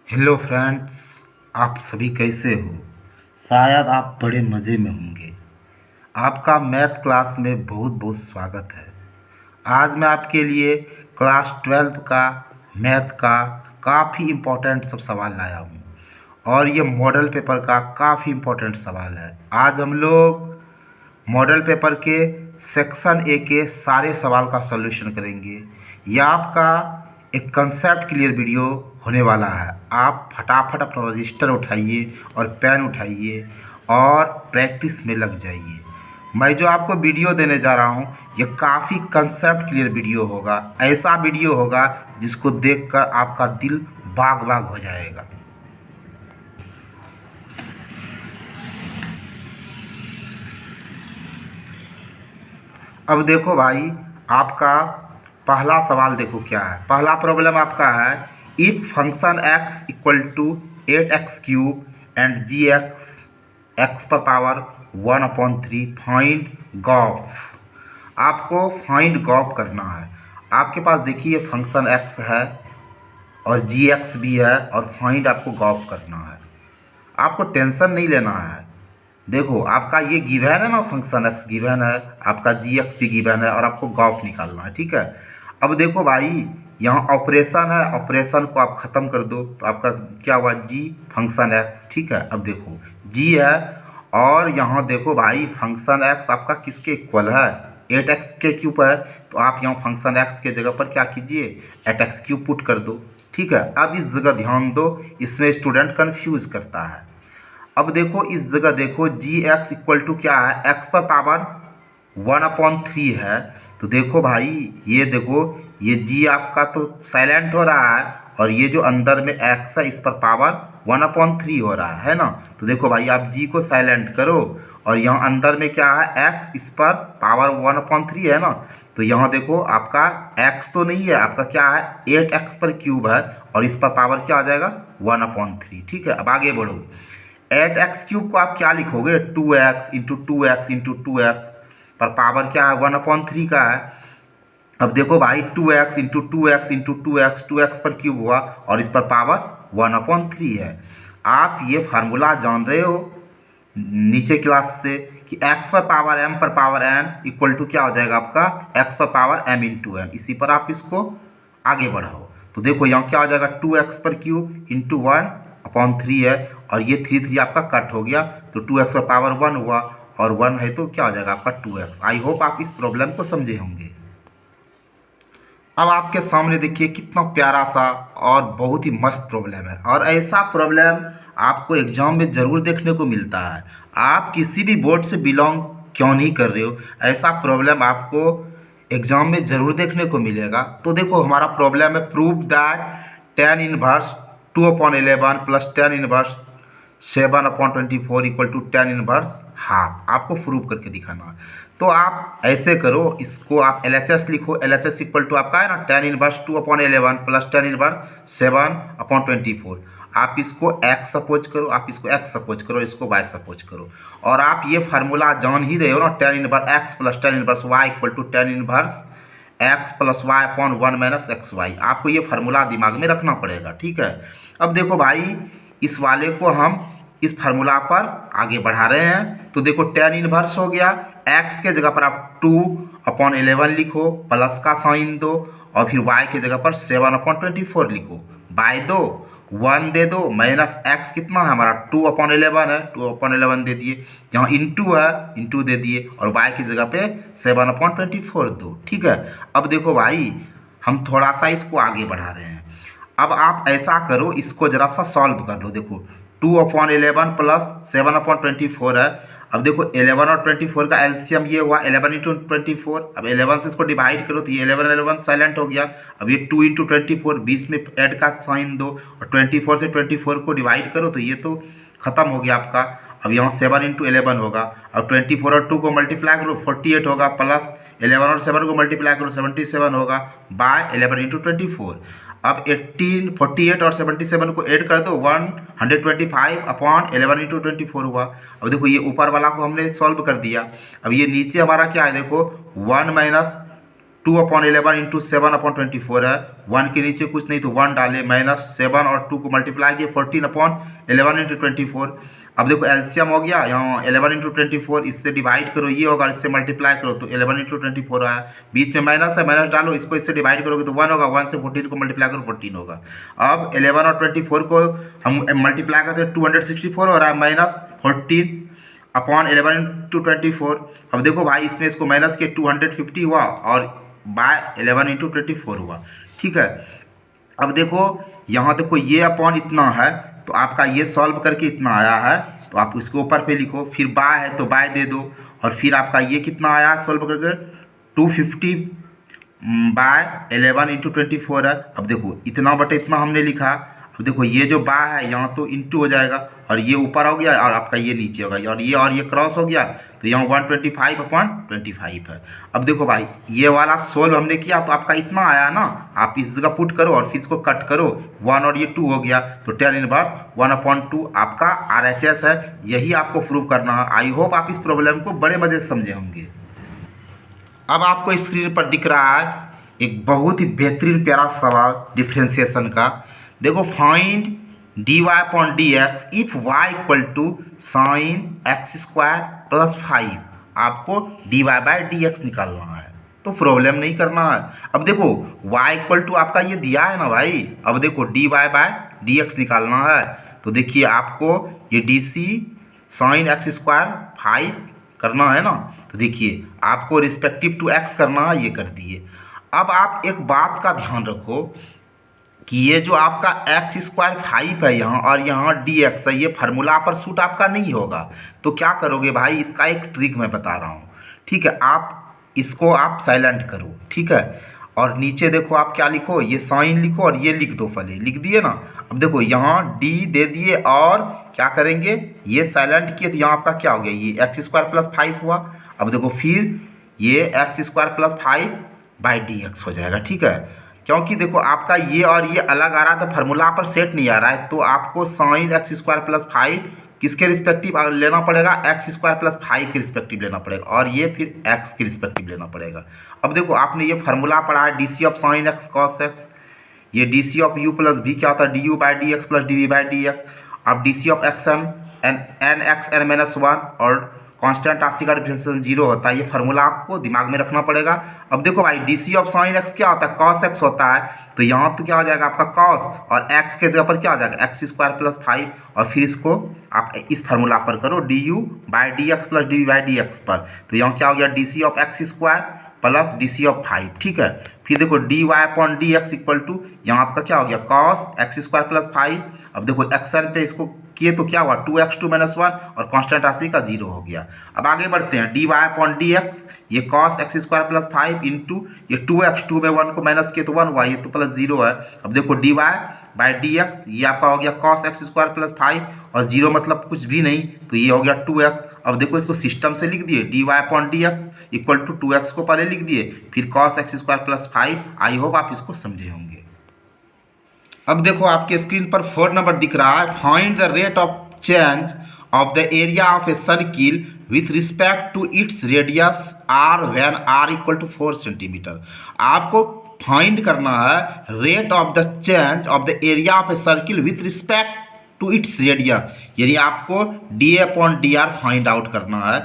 Hello friends. आप सभी कैसे हो? शायद आप बड़े मज़े में होंगे। आपका मैथ क्लास में बहुत बहुत स्वागत है। आज मैं आपके लिए क्लास 12 का मैथ का काफ़ी इम्पोर्टेंट सब सवाल लाया हूँ और ये मॉडल पेपर का काफ़ी इम्पोर्टेंट सवाल है। आज हम लोग मॉडल पेपर के सेक्शन ए के सारे सवाल का सॉल्यूशन करेंगे। यह आपका एक कंसेप्ट क्लियर वीडियो होने वाला है। आप फटाफट अपना रजिस्टर उठाइए और पेन उठाइए और प्रैक्टिस में लग जाइए। मैं जो आपको वीडियो देने जा रहा हूँ ये काफ़ी कंसेप्ट क्लियर वीडियो होगा। ऐसा वीडियो होगा जिसको देखकर आपका दिल बाग बाग हो जाएगा। अब देखो भाई, आपका पहला सवाल देखो क्या है। पहला प्रॉब्लम आपका है, if function x equal to 8x³ and x पर पावर 1/3 फाइंड गॉफ। आपको फाइंड गॉफ करना है। आपके पास देखिए फंक्शन x है और gx भी है और फाइंड आपको गॉफ करना है। आपको टेंशन नहीं लेना है। देखो आपका ये गिवन है ना, फंक्शन एक्स गिवन है, आपका जी एक्स भी गिवन है और आपको गॉफ निकालना है। ठीक है। अब देखो भाई, यहाँ ऑपरेशन है, ऑपरेशन को आप ख़त्म कर दो तो आपका क्या हुआ, जी फंक्शन एक्स। ठीक है। अब देखो जी है और यहाँ देखो भाई फंक्शन एक्स आपका किसके इक्वल है, 8x³ है। तो आप यहाँ फंक्शन एक्स के जगह पर क्या कीजिए, 8x³ पुट कर दो। ठीक है। अब इस जगह ध्यान दो, इसमें स्टूडेंट कन्फ्यूज़ करता है। अब देखो इस जगह देखो जी एक्स इक्वल टू क्या है, एक्स पर पावर 1/3 है। तो देखो भाई ये देखो, ये जी आपका तो साइलेंट हो रहा है और ये जो अंदर में एक्स है इस पर पावर 1/3 हो रहा है ना। तो देखो भाई आप जी को साइलेंट करो और यहाँ अंदर में क्या है, एक्स इस पर पावर 1/3 है ना। तो यहाँ देखो आपका एक्स तो नहीं है, आपका क्या है 8x³ है और इस पर पावर क्या आ जाएगा 1/3। ठीक है। अब आगे बढ़ो, 8x³ को आप क्या लिखोगे, 2x into 2x into 2x पर पावर क्या है 1/3 का है। अब देखो भाई 2x into 2x into 2x, 2x पर क्यूब हुआ और इस पर पावर 1/3 है। आप ये फार्मूला जान रहे हो नीचे क्लास से कि x पर पावर m पर पावर n इक्वल टू क्या हो जाएगा आपका x पर पावर m इंटू n। इसी पर आप इसको आगे बढ़ाओ तो देखो यहाँ क्या हो जाएगा, 2x पर क्यूब इंटू 1/3 है और ये 3 आपका कट हो गया तो 2x पर पावर 1 हुआ और 1 है तो क्या हो जाएगा आपका 2x। आई होप आप इस प्रॉब्लम को समझे होंगे। अब आपके सामने देखिए कितना प्यारा सा और बहुत ही मस्त प्रॉब्लम है और ऐसा प्रॉब्लम आपको एग्जाम में ज़रूर देखने को मिलता है। आप किसी भी बोर्ड से बिलोंग क्यों नहीं कर रहे हो, ऐसा प्रॉब्लम आपको एग्जाम में ज़रूर देखने को मिलेगा। तो देखो हमारा प्रॉब्लम है, prove that tan inverse 2/11 plus tan inverse 7/24 equal to tan inverse half. आपको प्रूव करके दिखाना है। तो आप ऐसे करो, इसको आप LHS लिखो। LHS इक्वल टू आपका है ना tan inverse 2/11 plus tan inverse 7/24। आप इसको x सपोज करो, आप इसको x सपोज करो, इसको y सपोज करो और आप ये फार्मूला जान ही रहे हो ना, tan inverse x plus tan inverse y equal to tan inverse x plus y upon 1 minus x y. आपको ये फार्मूला दिमाग में रखना पड़ेगा। ठीक है। अब देखो भाई इस वाले को हम इस फार्मूला पर आगे बढ़ा रहे हैं तो देखो tan इनवर्स हो गया, x के जगह पर आप 2/11 लिखो, प्लस का साइन दो और फिर y के जगह पर 7/24 लिखो, बाय दो 1 दे दो, माइनस x कितना है हमारा 2/11 है, 2/11 दे दिए, जहाँ इंटू है इंटू दे दिए और y की जगह पे 7/24 दो। ठीक है। अब देखो भाई हम थोड़ा सा इसको आगे बढ़ा रहे हैं। अब आप ऐसा करो, इसको ज़रा सा सॉल्व कर लो। देखो 2/11 प्लस 7/24 है। अब देखो 11 और 24 का एलसीएम ये हुआ 11 इंटू 24। अब 11 से इसको डिवाइड करो तो ये 11 साइलेंट हो गया। अब ये 2 इंटू 24 बीच में ऐड का साइन दो और 24 से 24 को डिवाइड करो तो ये तो ख़त्म हो गया आपका। अब यहाँ 7 इंटू 11 होगा। अब 24 और 2 को मल्टीप्लाई करो 48 होगा, प्लस 11 और 7 को मल्टीप्लाई करो 77 होगा, बाय 11 इंटू 24। अब 18 48 और 77 को ऐड कर दो 125/11 इंटू 24 हुआ। अब देखो ये ऊपर वाला को हमने सॉल्व कर दिया। अब ये नीचे हमारा क्या है, देखो 1 माइनस 2/11 इंटू 7/24 है, 1 के नीचे कुछ नहीं तो 1 डाले, माइनस 7 और 2 को मल्टीप्लाई किए 14/11 इंटू 24। अब देखो एलसीएम हो गया, यहाँ 11 इंटू 24, इससे डिवाइड करो ये होगा, इससे मल्टीप्लाई करो तो 11 इंटू 24 है, बीच में माइनस है, माइनस डालो, इसको इससे डिवाइड करोगे तो 1 होगा, 1 से 14 को मल्टीप्लाई करो 14 होगा। अब 11 और 24 को हम मल्टीप्लाई करते हैं 264 हो रहा है, माइनस 14/11 इंटू 24। अब देखो भाई इसमें इसको माइनस के 250 हुआ और बाय 11 इंटू 24 हुआ, ठीक है। अब देखो यहाँ देखो ये अपॉन इतना है तो आपका ये सॉल्व करके इतना आया है, तो आप इसके ऊपर पे लिखो, फिर बाय है तो बाय दे दो, और फिर आपका ये कितना आया सॉल्व करके 250/11 इंटू 24 है। अब देखो इतना बटे इतना हमने लिखा, अब देखो ये जो बा है यहाँ तो इंटू हो जाएगा और ये ऊपर हो गया और आपका ये नीचे होगा, और ये क्रॉस हो गया तो यहाँ 125/25 है। अब देखो भाई ये वाला सोल्व हमने किया तो आपका इतना आया ना, आप इस जगह पुट करो और फिर इसको कट करो, 1 और ये 2 हो गया तो tan इनवर्स 1/2 आपका RHS है। यही आपको प्रूव करना है। आई होप आप इस प्रॉब्लम को बड़े मजे से समझे होंगे। अब आपको स्क्रीन पर दिख रहा है एक बहुत ही बेहतरीन प्यारा सवाल डिफ्रेंसिएशन का। देखो find dy/dx if y equal to sine x² + 5। आपको dy/dx निकालना है तो प्रॉब्लम नहीं करना है। अब देखो y इक्वल टू आपका ये दिया है ना भाई, अब देखो dy/dx निकालना है तो देखिए आपको ये dc साइन x² 5 करना है ना, तो देखिए आपको रिस्पेक्टिव टू x करना है, ये कर दिए। अब आप एक बात का ध्यान रखो कि ये जो आपका x² 5 है यहाँ और यहाँ dx है, ये फार्मूला पर सूट आपका नहीं होगा। तो क्या करोगे भाई, इसका एक ट्रिक मैं बता रहा हूँ, ठीक है। आप इसको आप साइलेंट करो, ठीक है, और नीचे देखो आप क्या लिखो, ये साइन लिखो और ये लिख दो, पहले लिख दिए ना। अब देखो यहाँ d दे दिए और क्या करेंगे, ये साइलेंट किए तो यहाँ आपका क्या हो गया, ये x² + 5 हुआ। अब देखो फिर ये x² + 5/dx हो जाएगा, ठीक है। क्योंकि देखो आपका ये और ये अलग आ रहा है तो फार्मूला पर सेट नहीं आ रहा है, तो आपको साइन x² + 5 किसके रिस्पेक्टिव लेना पड़ेगा, x² + 5 के रिस्पेक्टिव लेना पड़ेगा, और ये फिर x के रिस्पेक्टिव लेना पड़ेगा। अब देखो आपने ये फार्मूला पढ़ा है d c of sine x cos x, ये d c of u + v क्या होता है, du/dx + dv/dx। अब D c of xn n(x(n-1) और कांस्टेंट राशि का डिफरेंशिएशन 0 होता है, ये फार्मूला आपको दिमाग में रखना पड़ेगा। अब देखो भाई d c of sine x क्या होता है, cos x होता है, तो यहाँ तो क्या हो जाएगा आपका cos और x के जगह पर क्या हो जाएगा x² + 5, और फिर इसको आप इस फार्मूला पर करो du/dx + dv/dx पर, तो यहाँ क्या हो गया d c of x² + d c of 5, ठीक है। फिर देखो dy/dx इक्वल टू यहाँ आपका क्या हो गया cos x² + 5। अब देखो xn पे इसको किए तो क्या हुआ 2x2 - 1 और कांस्टेंट राशि का 0 हो गया। अब आगे बढ़ते हैं dy/dx, ये cos x² + 5 इंटू ये 2x2 में 1 को माइनस किए तो 1 हुआ, ये तो +0 है। अब देखो dy/dx ये आपका हो गया cos x² + 5 और 0 मतलब कुछ भी नहीं, तो ये हो गया 2x। अब देखो इसको सिस्टम से लिख दिए dy/dx इक्वल टू 2x को पहले लिख दिए, फिर cos x² + 5। आई होप आप इसको समझे होंगे। अब देखो आपके स्क्रीन पर 4 नंबर दिख रहा है, find the rate of change of the area of a circle with respect to its radius r when r equal to 4 centimetre. आपको फाइंड करना है rate of the change of the area of a circle with respect to its radius, यानी आपको d/dr find out करना है।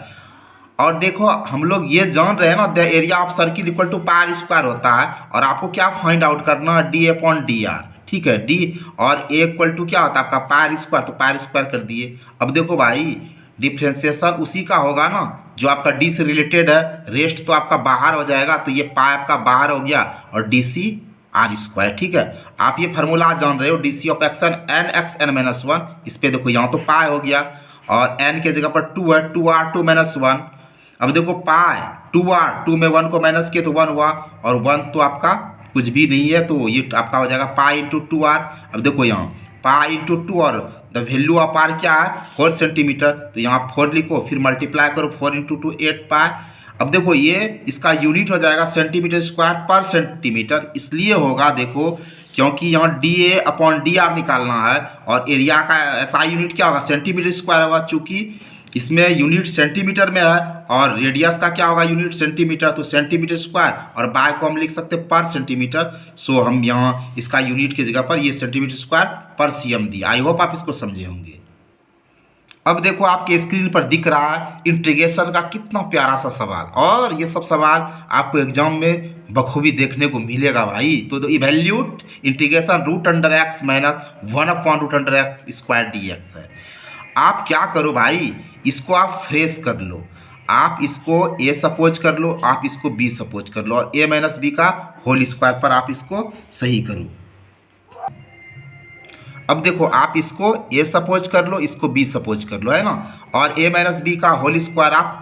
और देखो हम लोग ये जान रहे हैं ना the area of circle equal to πr² होता है, और आपको क्या फाइंड आउट करना है d/dr, ठीक है। d और a इक्वल टू क्या होता है आपका πr², तो πr² कर दिए। अब देखो भाई डिफ्रेंसिएशन उसी का होगा ना जो आपका d से रिलेटेड है, रेस्ट तो आपका बाहर हो जाएगा, तो ये पाई आपका बाहर हो गया और dcr², ठीक है। आप ये फार्मूला जान रहे हो D c of action n(x(n-1), इस पे देखो यहाँ तो पाई हो गया और n के जगह पर 2 है, 2r2 - 1। अब देखो पाई 2r, 2 में 1 को माइनस किए तो 1 हुआ, और 1 तो आपका कुछ भी नहीं है, तो ये आपका हो जाएगा पाई इंटू 2r। अब देखो यहाँ पाई इंटू 2 और द वैल्यू ऑफ r क्या है 4 सेंटीमीटर, तो यहाँ 4 लिखो, फिर मल्टीप्लाई करो 4 इंटू 2 8 पाई। अब देखो ये इसका यूनिट हो जाएगा सेंटीमीटर/सेंटीमीटर, इसलिए होगा देखो क्योंकि यहाँ dA/dr निकालना है और एरिया का SI यूनिट क्या होगा सेंटीमीटर स्क्वायर होगा, चूँकि इसमें यूनिट सेंटीमीटर में है और रेडियस का क्या होगा यूनिट सेंटीमीटर, तो सेंटीमीटर स्क्वायर, और बाय को हम लिख सकते हैं पर सेंटीमीटर। सो हम यहाँ इसका यूनिट की जगह पर ये सेंटीमीटर स्क्वायर पर cm दिया। आई होप आप इसको समझे होंगे। अब देखो आपके स्क्रीन पर दिख रहा है इंटीग्रेशन का कितना प्यारा सा सवाल, और ये सब सवाल आपको एग्जाम में बखूबी देखने को मिलेगा भाई। तो evaluate integration root under x minus 1/√x² dx है। आप क्या करो भाई, इसको आप फ्रेश कर लो, आप इसको a सपोज कर लो, आप इसको b सपोज कर लो, और a माइनस बी का होल स्क्वायर पर आप इसको सही करो। अब देखो आप इसको a सपोज कर लो, इसको b सपोज कर लो, है ना, और a माइनस बी का होल स्क्वायर आप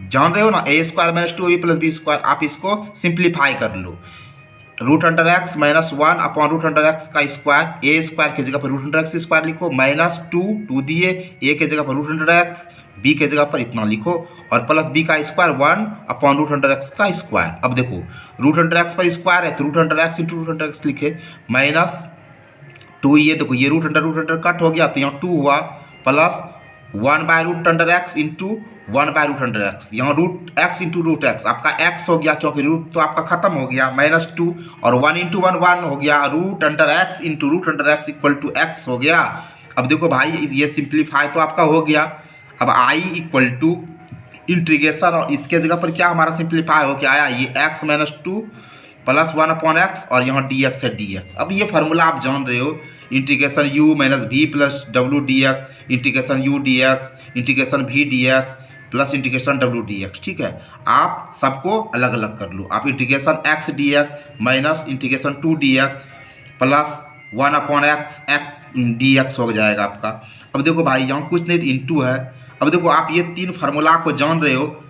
जान रहे हो ना, a square minus 2ab plus b square, आप इसको सिंप्लीफाई कर लो। √x माइनस 1/√x का स्क्वायर, a स्क्वायर की जगह पर √x स्क्वायर लिखो, माइनस 2 दिए, a की जगह पर √x, b की जगह पर इतना लिखो, और प्लस b का स्क्वायर 1/√x का स्क्वायर। अब देखो √x पर स्क्वायर है तो √x इंटू √x लिखे, माइनस 2, ये देखो ये √√* कट हो गया तो यहाँ 2 हुआ, प्लस 1/√x इंटू 1/√x, यहाँ √x इंटू √x आपका x हो गया क्योंकि रूट तो आपका खत्म हो गया, माइनस 2, और 1 इंटू 1 1 हो गया, √x into √x equal to x हो गया। अब देखो भाई ये सिंप्लीफाई तो आपका हो गया। अब i इक्वल टू इंटीग्रेशन, और इसके जगह पर क्या हमारा सिंप्लीफाई हो क्या आया, ये x माइनस 2 प्लस 1/x, और यहाँ dx है dx। अब ये फार्मूला आप जान रहे हो, integration u minus v plus w dx, integration u dx, integration v dx plus integration w dx। ठीक है, आप सबको अलग अलग कर लो। आप integration x dx minus integration 2 dx plus 1/x dx हो जाएगा आपका। अब देखो भाई यहाँ कुछ नहीं इंटू है। अब देखो आप ये तीन फार्मूला को जान रहे हो,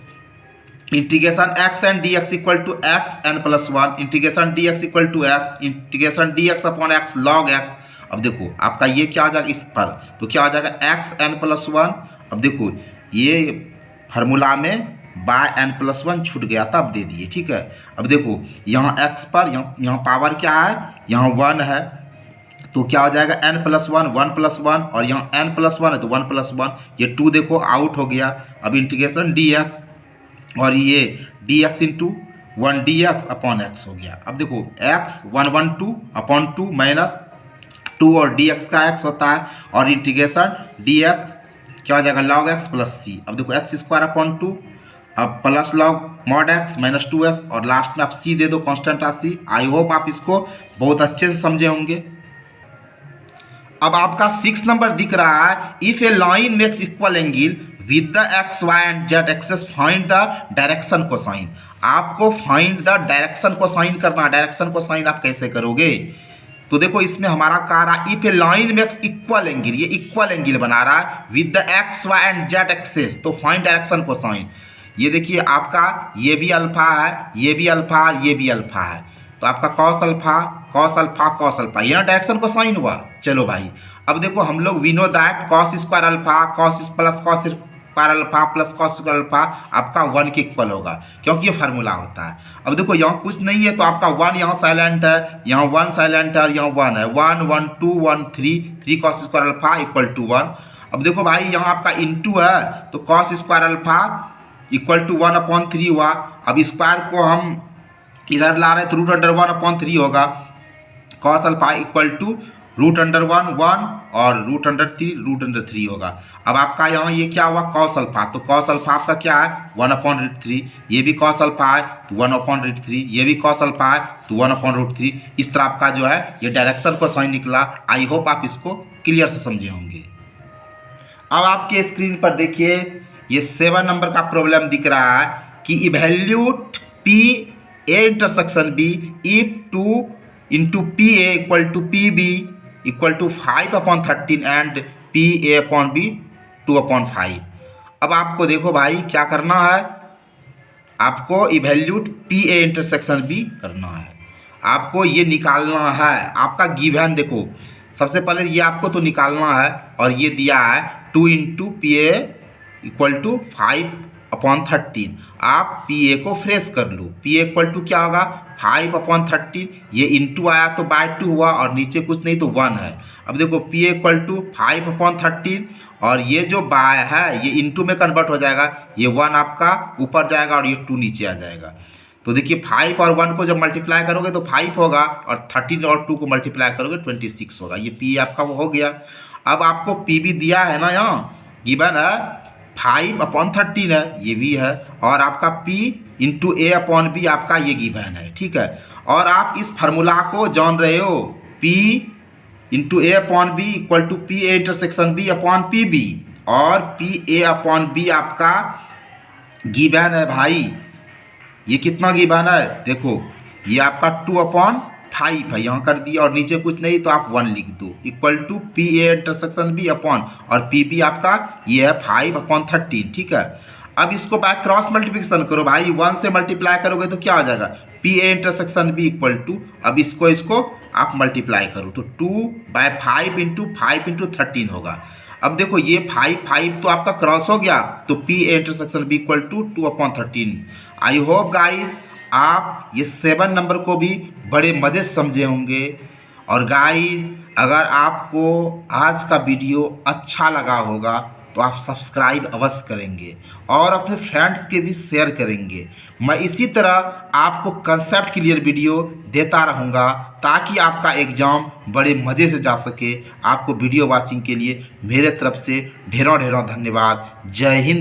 integration x and dx equal to x n plus 1, integration dx equal to x, integration dx upon x log x। अब देखो आपका ये क्या आ जाएगा इस पर, तो क्या आ जाएगा x n प्लस 1। अब देखो ये फार्मूला में बाय n प्लस 1 छूट गया था, अब दे दिए। ठीक है, अब देखो यहाँ x पर यहाँ पावर क्या है, यहाँ 1 है, तो क्या हो जाएगा n प्लस 1 1 प्लस 1, और यहाँ n प्लस 1 है तो 1 प्लस 1, ये 2 देखो आउट हो गया। अब इंटीग्रेशन dx, और ये dx into 1 dx upon x हो गया। अब देखो x 112 अपॉन 2 माइनस 2, और dx का x होता है, और इंटीग्रेशन dx क्या हो जाएगा log x प्लस c। अब देखो x स्क्वायर अपॉन 2, अब plus log mod x minus 2x, और लास्ट में आप c दे दो कांस्टेंट c। आई होप आप इसको बहुत अच्छे से समझे होंगे। अब आपका 6 नंबर दिख रहा है, if a line makes equal angle with the x y and z axes find the direction cosine. आपको फाइंड द डायरेक्शन कोसाइन करना। डायरेक्शन कोसाइन आप कैसे करोगे, तो देखो इसमें हमारा कह रहा है if a line makes equal angle, ये इक्वल एंगल बना रहा है with the x y and z axes, तो फाइंड डायरेक्शन कोसाइन। ये देखिए आपका ये भी अल्फा है, ये भी अल्फा, ये भी अल्फा है, तो आपका cos alpha cos alpha cos alpha, यहाँ डायरेक्शन कोसाइन हुआ। चलो भाई अब देखो हम लोग we know that cos square alpha cos plus cos square alpha plus cos square alpha आपका 1 के इक्वल होगा, क्योंकि ये फार्मूला होता है। अब देखो यहाँ कुछ नहीं है तो आपका 1 यहाँ साइलेंट है, यहाँ 1 साइलेंट है, और यहाँ 1 है, 1 1 2 1 3 cos square alpha equal to 1। अब देखो भाई यहाँ आपका इंटू है तो cos square alpha equal to 1/3 हुआ। अब स्क्वायर को हम इधर ला रहे हैं तो √1/3 होगा, कॉस अल्फा इक्वल टू √1 1 और √3 होगा। अब आपका यहाँ ये क्या हुआ कॉस अल्फा, तो कॉस अल्फा आपका क्या है 1/3, ये भी कॉस अल्फा है तो 1/3, ये भी कॉस अल्फा है तो 1/3। इस तरह आपका जो है ये डायरेक्शन को साइन निकला। आई होप आप इसको क्लियर से समझे होंगे। अब आपके स्क्रीन पर देखिए ये 7 नंबर का प्रॉब्लम दिख रहा है कि evaluate P A intersection B if 2 into P A equal to P B equal to 5/13 and P A upon B 2/5। अब आपको देखो भाई क्या करना है, आपको evaluate P A intersection B करना है, आपको ये निकालना है। आपका गिवन देखो सबसे पहले ये आपको तो निकालना है, और ये दिया है 2 into P A equal to 5/13 upon 13। आप पी ए को फ्रेश कर लो, पी ए इक्वल टू क्या होगा 5 अपॉन 13, ये इंटू आया तो बाय 2 हुआ और नीचे कुछ नहीं तो 1 है। अब देखो P A equal to 5 upon 13 और ये जो बाय है ये इंटू में कन्वर्ट हो जाएगा, ये 1 आपका ऊपर जाएगा और ये 2 नीचे आ जाएगा। तो देखिए 5 और 1 को जब मल्टीप्लाई करोगे तो 5 होगा और 13 और 2 को मल्टीप्लाई करोगे 26 होगा। ये पी आपका हो गया। अब आपको पी भी दिया है ना, यहाँ गिवन है 5 अपॉन 13 है, ये भी है, और आपका P into A upon B आपका ये गिवन है, ठीक है। और आप इस फार्मूला को जान रहे हो, P into A upon B equal to P A intersection B upon P B, और पी ए अपॉन बी आपका गिवन है भाई, ये कितना गिवन है देखो, ये आपका 2 अपॉन 5 है, यहाँ कर दिया और नीचे कुछ नहीं तो आप 1 लिख दो, equal to P A intersection B upon और पी बी आपका ये है 5 अपॉन 13, ठीक है। अब इसको बाय क्रॉस मल्टीप्लिकेशन करो भाई, 1 से मल्टीप्लाई करोगे तो क्या हो जाएगा P A intersection B equal to, अब इसको आप मल्टीप्लाई करो तो 2/5 इंटू 5 इंटू 13 होगा। अब देखो ये 5 तो आपका क्रॉस हो गया तो P A intersection B equal to 2 upon 13। I hope guys आप ये 7 नंबर को भी बड़े मज़े से समझे होंगे। और गाइज अगर आपको आज का वीडियो अच्छा लगा होगा तो आप सब्सक्राइब अवश्य करेंगे और अपने फ्रेंड्स के भी शेयर करेंगे। मैं इसी तरह आपको कंसेप्ट क्लियर वीडियो देता रहूँगा ताकि आपका एग्ज़ाम बड़े मज़े से जा सके। आपको वीडियो वॉचिंग के लिए मेरे तरफ से ढेरों ढेरों धन्यवाद। जय हिंद।